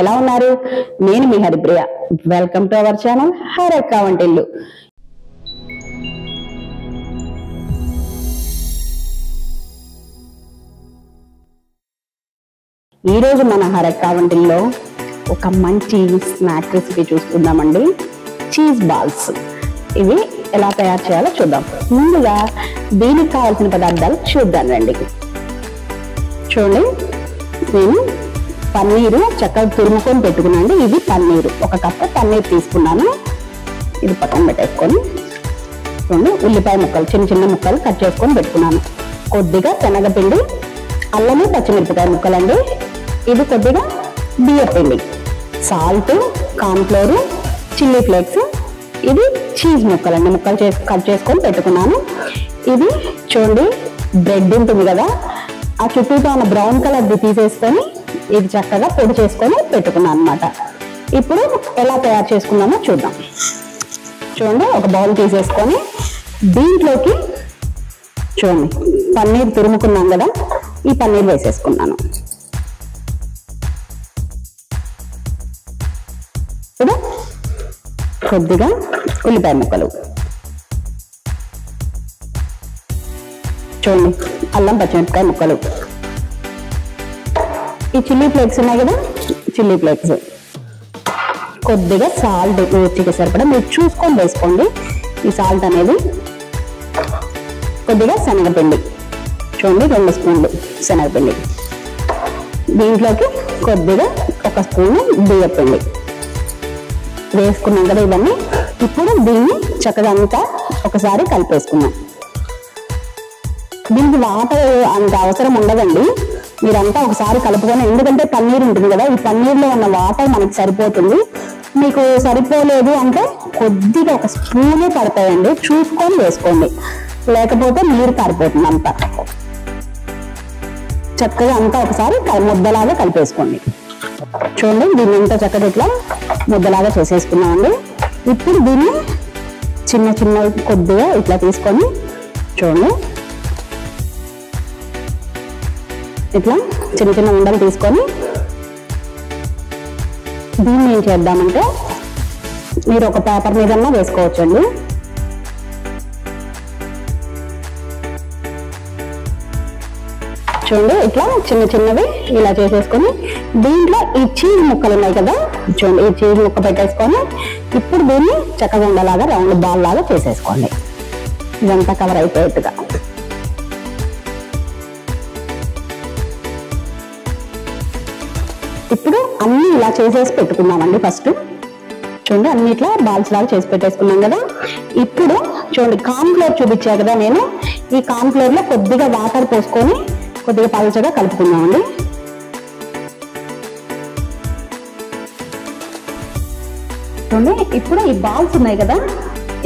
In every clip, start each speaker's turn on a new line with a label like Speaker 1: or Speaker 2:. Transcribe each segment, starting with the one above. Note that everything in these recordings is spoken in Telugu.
Speaker 1: ఎలా ఉన్నారు? నేను మీ Haripriya. Welcome to our channel Harakka Vantillu. ఈ రోజు మన హరక్క వంటిల్లో ఒక మంచి స్నాక్ రెసిపీ చూసుకుందామండి. Cheese balls. ఇవి ఎలా తయారు చేయాలో చూద్దాం. ముందుగా దీనికి కావాల్సిన పదార్థాలు చూద్దాం రండి. చూడండి, నేను పన్నీరు చక్కగా తురుముకొని పెట్టుకున్నాను. ఇది పన్నీరు, ఒక కప్పు పన్నీర్ తీసుకున్నాను. ఇది పక్కన పెట్టేసుకొని చూడండి, ఉల్లిపాయ ముక్కలు చిన్న చిన్న ముక్కలు కట్ చేసుకొని పెట్టుకున్నాను. కొద్దిగా శనగపిండి, అల్లము పచ్చిమిరపకాయ ముక్కలండి. ఇది కొద్దిగా బియ్య పిండి, సాల్ట్, కార్న్ఫ్లోర్, చిల్లీ ఫ్లేక్స్. ఇది చీజ్ ముక్కలండి, ముక్కలు కట్ చేసుకొని పెట్టుకున్నాను. ఇది చూడండి, బ్రెడ్ ఉంటుంది కదా, ఆ చుట్టూతో ఉన్న బ్రౌన్ కలర్ది తీసేసుకొని ఇది చక్కగా పొడి చేసుకొని పెట్టుకున్నాను అనమాట. ఇప్పుడు ఎలా తయారు చేసుకున్నామో చూద్దాం. చూడండి, ఒక బౌల్ తీసేసుకొని దీంట్లోకి చూడండి పన్నీర్ తురుముకున్నాం కదా, ఈ పన్నీర్ వేసేసుకున్నాను. ఇప్పుడు కొద్దిగా ఉల్లిపాయ ముక్కలు, చూడండి అల్లం పచ్చిమిరపకాయ ముక్కలు, ఈ చిల్లీ ఫ్లేక్స్ ఉన్నాయి కదా, చిల్లీ ఫ్లేక్స్, కొద్దిగా సాల్ట్ రుచికి సరిపడా మీరు చూసుకొని వేసుకోండి ఈ సాల్ట్ అనేది. కొద్దిగా శనగపిండి, చూడండి 2 స్పూన్లు శనగపిండి. దీంట్లోకి కొద్దిగా 1 స్పూను బియ్యపిండి వేసుకున్నాం కదా ఇవన్నీ. ఇప్పుడు దీన్ని చక్కగా అంతా ఒకసారి కలిపేసుకున్నాం. దీనికి వాటర్ అంత అవసరం ఉండదండి, మీరంతా ఒకసారి కలుపుకొని, ఎందుకంటే పన్నీర్ ఉంటుంది కదా, ఈ పన్నీర్లో ఉన్న వాటర్ మనకి సరిపోతుంది. మీకు సరిపోలేదు అంటే కొద్దిగా 1 స్పూనే పడతాయండి, చూసుకొని వేసుకోండి, లేకపోతే నీరు కారిపోతుంది. అంతా చక్కగా అంతా ఒకసారి ముద్దలాగా కలిపేసుకోండి. చూడండి, దీన్ని ఇంత చక్కగా ఇట్లా ముద్దలాగా చేసేసుకున్నామండి. ఇప్పుడు దీన్ని చిన్న చిన్న కొద్దిగా ఇట్లా తీసుకొని చూడండి, ఇట్లా చిన్న చిన్న ఉండలు తీసుకొని దీన్ని ఏం చేద్దామంటే మీరు ఒక పేపర్ మీదన్నా వేసుకోవచ్చండి. చూడండి, ఇట్లా చిన్న చిన్నవి ఇలా చేసేసుకొని దీంట్లో ఈ చీజ్ ముక్కలు ఉన్నాయి కదా, చూడండి ఈ చీజ్ ముక్క పెట్టేసుకొని ఇప్పుడు దీన్ని చక్కగా ఉండలాగా రౌండ్ బాల్ లాగా చేసేసుకోండి. ఇదంతా కవర్ అయిపోయేట్టుగా. ఇప్పుడు అన్ని ఇలా చేసేసి పెట్టుకున్నామండి. ఫస్ట్ చూడండి, అన్ని ఇట్లా బాల్స్ లాగా చేసి పెట్టేసుకున్నాం కదా. ఇప్పుడు చూడండి, కార్న్ఫ్లోర్ చూపించా కదా నేను, ఈ కార్న్ఫ్లోర్ లో కొద్దిగా వాటర్ పోసుకొని కొద్దిగా పలుచగా కలుపుకున్నామండి. చూడండి, ఇప్పుడు ఈ బాల్స్ ఉన్నాయి కదా,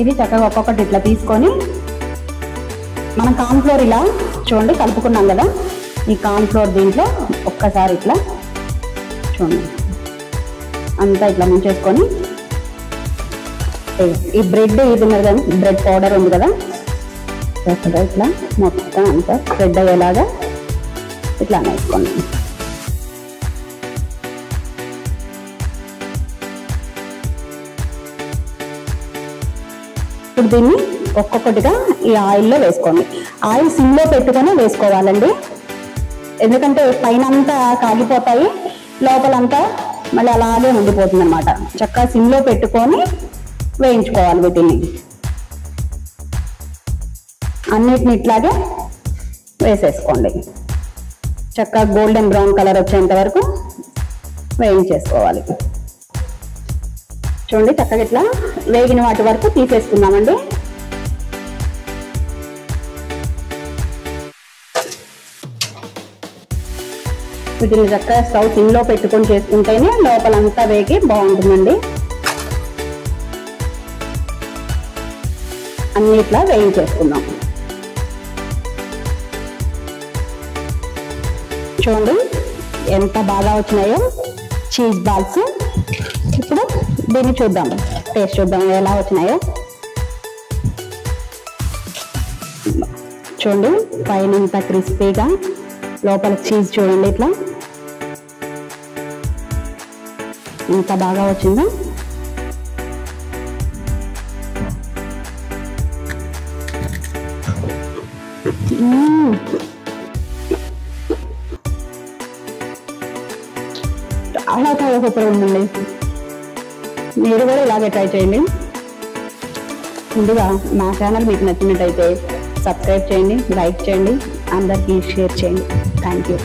Speaker 1: ఇవి చక్కగా ఒక్కొక్కటి ఇట్లా తీసుకొని మనం కార్న్ఫ్లోర్ ఇలా చూడండి కలుపుకున్నాం కదా, ఈ కార్న్ఫ్లోర్ దీంట్లో ఒక్కసారి ఇట్లా చూడండి అంతా ఇట్లా ముంచేసుకొని ఈ బ్రెడ్ ఇది ఉన్నది కదా, బ్రెడ్ పౌడర్ ఉంది కదా, ఇట్లా మొత్తం అంతా స్ప్రెడ్ అయ్యేలాగా ఇట్లా వేసుకోండి. ఇప్పుడు దీన్ని ఒక్కొక్కటిగా ఈ ఆయిల్లో వేసుకోండి. ఆయిల్ సిమ్లో పెట్టుకొని వేసుకోవాలండి, ఎందుకంటే పైన అంతా కాగిపోతాయి, లోపలంతా మళ్ళీ అలాగే ఉండిపోతుంది అనమాట. చక్కగా సిమ్లో పెట్టుకొని వేయించుకోవాలి వీటిని. అన్నిటిని ఇట్లాగే వేసేసుకోండి. చక్కగా గోల్డెన్ బ్రౌన్ కలర్ వచ్చేంత వరకు వేయించేసుకోవాలి. చూడండి, చక్కగా ఇట్లా వేగిన వాటి వరకు తీసేసుకుందామండి. వీటిని చక్కగా స్టవ్ సిమ్లో పెట్టుకొని చేసుకుంటేనే లోపలంతా వేగి బాగుంటుందండి. అన్ని ఇట్లా వేయించేసుకుందాం. చూడండి ఎంత బాగా వచ్చినాయో చీజ్ బాల్స్. ఇప్పుడు దీన్ని చూద్దాం, టేస్ట్ చూద్దాం ఎలా వచ్చినాయో. చూడండి, పైన ఇంత క్రిస్పీగా, లోపల చీజ్ చూడండి ఇట్లా ఇంత బాగా వచ్చిందో. చాలా చాలా సూపర్ ఉందండి. మీరు కూడా ఇలాగే ట్రై చేయండి. ముందుగా మా ఛానల్ మీకు నచ్చినట్టయితే సబ్స్క్రైబ్ చేయండి, లైక్ చేయండి, అందరికీ షేర్ చేయండి. Thank you.